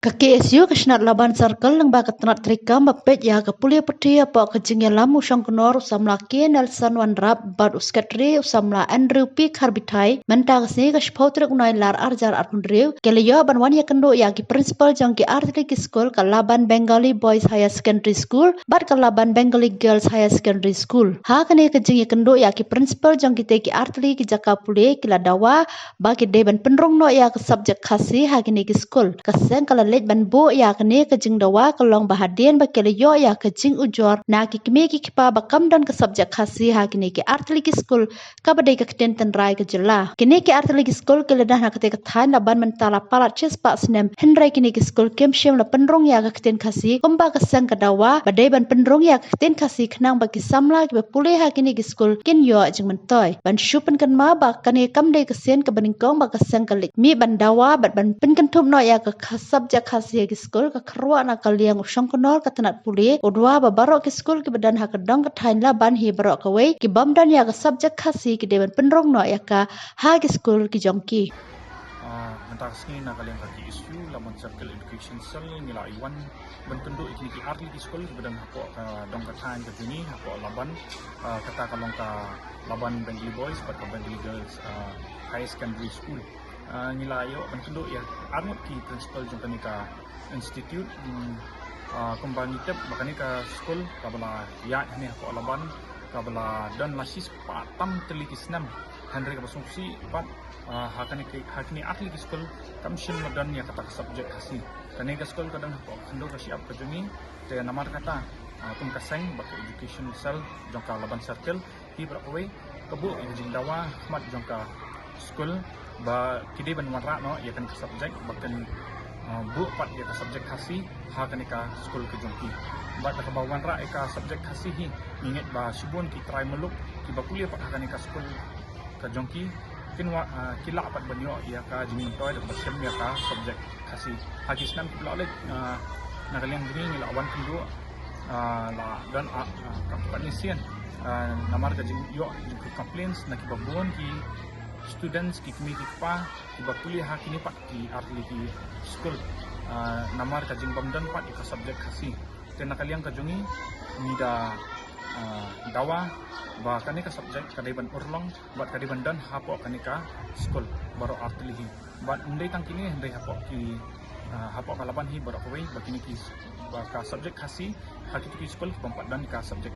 Ka KSU kasnat laban circle nang ba katnat trika mapet ya ka pulia peti apa kajing lamu syang kenor usamla ke Nelson Wandrap bad uskatri usamla Andrew P Karbitai menta kasni ka shpautrek unai lar arjar arkundriu keleyo ban wan ya kendo ya ki principal jang ki artli ki school ka laban Bengali Boys Higher Secondary School bad ka laban Bengali Girls Higher Secondary School ha kene kajing ya kendo ya ki principal jang ki te ki artli ki jaka pulia ki ladawa ba ki deban penrong no ya ka subject khasi ha kene ki school kaseng kala lej ban bo ya kene kajing dawa kalong bahadian ba kele yo ya kajing ujor na ki kime ki kipa ba kam dan ke subjek khasi ha kene ki artli ki school ka badai ka keten tan rai ka jela kene ki artli ki school ke ledah na kate ka than laban mentala palat ches pa snem hendrai kene ki school kem shem la penrong ya ka keten khasi komba ka sang ka dawa badai ban penrong ya ka keten khasi khnang ba ki samla ki ba pule ha kene ki school ken yo jing mentoy ban shupen kan ma ba kane kam dei ka sen ka baningkong ba ka sang ka lik mi ban dawa ban pen kan thup no ya ka subjek khasi ki school ka khrua na kaliang usang konor ka tanat puli odwa ba barok ki school ki badan ha ka dong ka thain la ban hi barok ka wei ki bam dan ya ka subject khasi ki deban penrong no ya ka ha ki school ki jongki Mentasni na kaliang kaki isu laman circle education cell nila iwan bentendu ikni ki arli ki school badan hako dong ka thain ka juni hako laban kata kalong ka laban Bengali Boys pat Bengali Girls High Secondary School nila ayo bentendu ya armut ki principal jong ka institute kembali tep makanya ke school kabala ya ini aku alaban kabala dan lasis patam teliki senam Henry kabasungsi pat hakani atli ke school kamshin madan ya kata subjek khasi kani ke school kadang aku hando kasi ap kajuni te namar kata tum kaseng bak education cell jongka laban circle hi brakwe kebu jing dawa mat jongka school ba kidi ban warra no ya kan subjek bakan bu pat ya ka subjek khasi ha kanika school ke jongki bat ka bawan ra ka subjek khasi hi inget ba subon ki try meluk ki ba kuliah pat ha kanika school ke jongki kinwa kila pat banyo ya ka jing toy da basem ya ka subjek khasi ha kisnam ki lole na kaliang dini la awan kindu la dan ka panisian namar ka jing yo complaints na ki babon ki students ki kami pa tiba kuliah hakini pak ki arli ki school namar ka jing bamdan pat ka subjek khasi tena kaliang ka jungi nida dawa ba kani ka subjek kadaiban urlong bat kadaiban dan hapo kani ka school baru arli hi bat undai tangkini hendai hapo ki hapo kalaban hi baru kawai bakini ki ba ka subjek khasi hakiki school pampat dan ka subjek